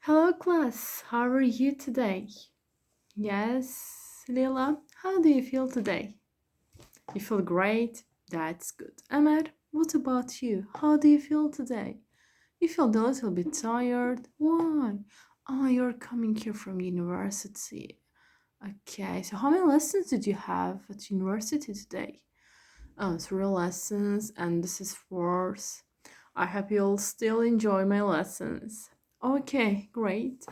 Hello, class. How are you today? Yes, Lila, how do you feel today? You feel great? That's good. Ahmed, what about you? How do you feel today? You feel a little bit tired? Why? Oh, you're coming here from university. Okay, so how many lessons did you have at university today? Oh, 3 lessons, and this is fourth. I hope you'll still enjoy my lessons. Okay, great.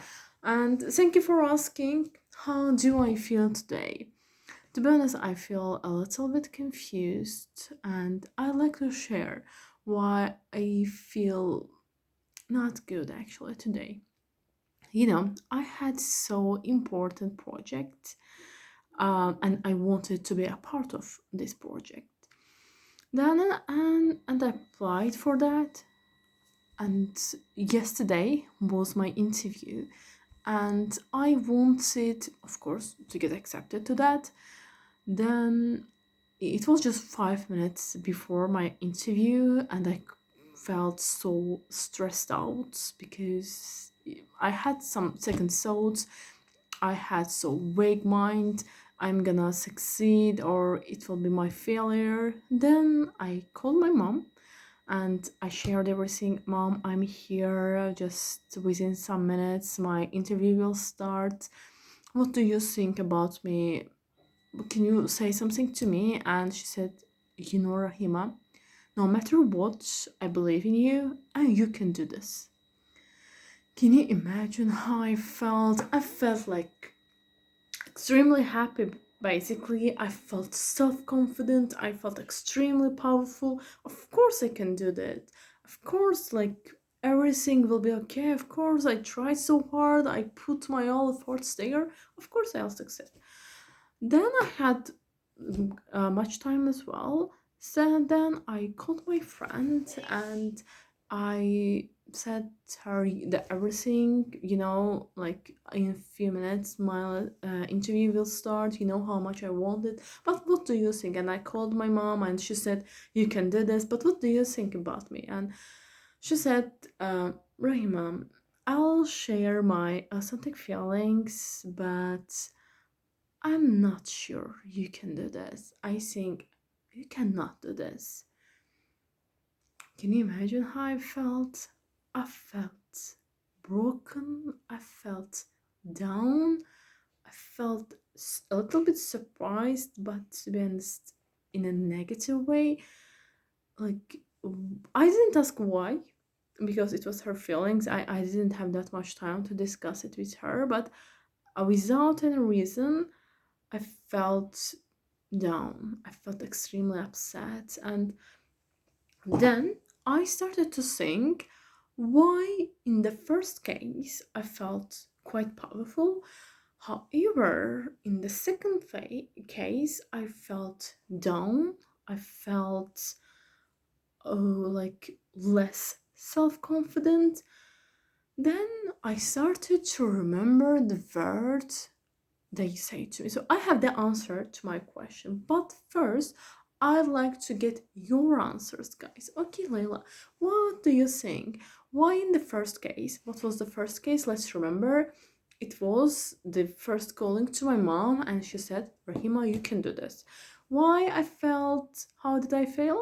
And thank you for asking. How do I feel today? To be honest, I feel a little bit confused, and I'd like to share why I feel not good actually today. I had so important project, and I wanted to be a part of this project. Then and I applied for that, and yesterday was my interview, and I wanted, of course, to get accepted to that. Then it was just 5 minutes before my interview, and I felt so stressed out because I had some second thoughts. I had so vague mind. I'm gonna succeed or it will be my failure. Then I called my mom and I shared everything. Mom, I'm here. Just within some minutes, my interview will start. What do you think about me? Can you say something to me? And she said, Rahima, no matter what, I believe in you and you can do this. Can you imagine how I felt? I felt like extremely happy. Basically, I felt self-confident. I felt extremely powerful. Of course I can do that. Of course, like, everything will be okay. Of course, I tried so hard. I put my all efforts there. Of course I'll succeed. Then I had much time as well. So then I called my friend and I said her that everything, like in a few minutes my interview will start. You know how much I want it. But what do you think? And I called my mom and she said, you can do this. But what do you think about me? And she said, Rahima, I'll share my authentic feelings, but I'm not sure you can do this. I think you cannot do this. Can you imagine how I felt? I felt broken. I felt down. I felt a little bit surprised, but to be honest, in a negative way. Like, I didn't ask why, because it was her feelings. I didn't have that much time to discuss it with her, but without any reason, I felt down. I felt extremely upset. And then I started to think why, in the first case, I felt quite powerful. However, in the second case, I felt down. I felt like less self confident. Then I started to remember the words they say to me. So I have the answer to my question, but first I'd like to get your answers, guys. Okay, Layla, what do you think? Why in the first case? What was the first case? Let's remember. It was the first calling to my mom, and she said, Rahima, you can do this. Why I felt, how did I feel?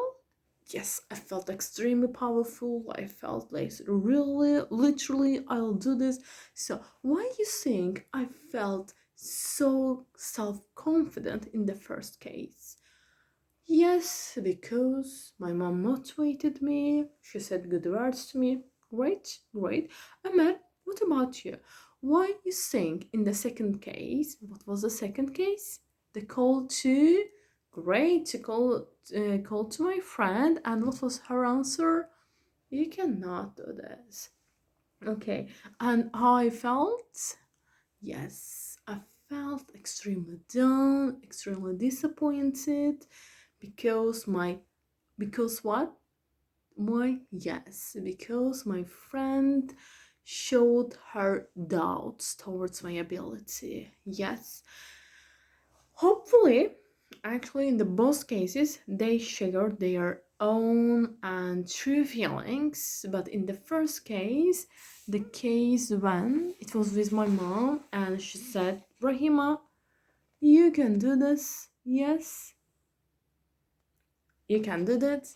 Yes, I felt extremely powerful. I felt like really, literally, I'll do this. So, why you think I felt so self-confident in the first case? Yes, because my mom motivated me. She said good words to me. Great, great. Ahmed, what about you? Why you think in the second case? What was the second case? The call to, great, to call to my friend, and what was her answer? You cannot do this. Okay, and how I felt? Yes, I felt extremely down, extremely disappointed because what? Why? Yes, because my friend showed her doubts towards my ability. Yes. Hopefully, actually, in the both cases, they shared their own and true feelings. But in the first case, the case when it was with my mom, and she said, Rahima, you can do this. Yes, you can do that.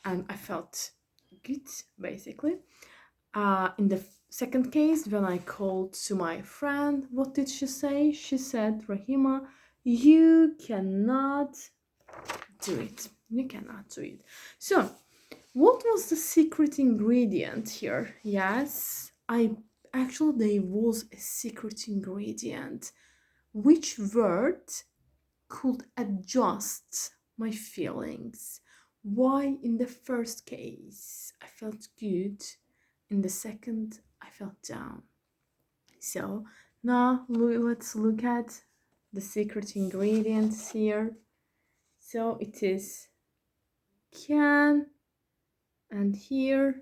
And I felt good, basically. In the second case, when I called to my friend, what did she say? She said, Rahima, you cannot do it. You cannot do it. So, what was the secret ingredient here? Yes, I actually there was a secret ingredient. Which word could adjust my feelings? Why in the first case I felt good, in the second I felt down? So now let's look at the secret ingredients here. So it is can, and here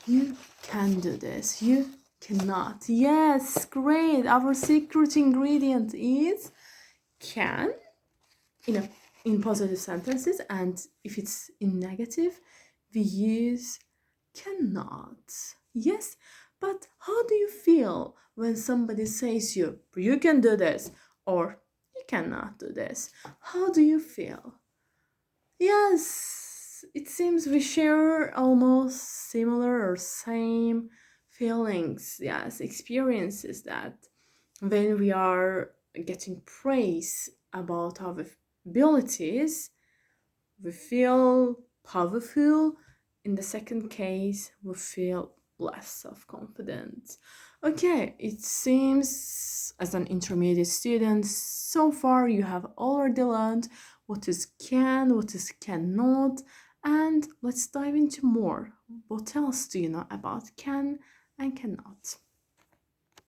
you can do this. You cannot. Yes, great. Our secret ingredient is can in a, in positive sentences, and if it's in negative, we use cannot. Yes, but how do you feel when somebody says you can do this or you cannot do this? How do you feel? Yes, it seems we share almost similar or same feelings, yes, experiences, that when we are getting praise about our abilities, we feel powerful. In the second case, we feel less self-confident. Okay, it seems as an intermediate student, so far you have already learned what is can, what is cannot, and let's dive into more. What else do you know about can and cannot?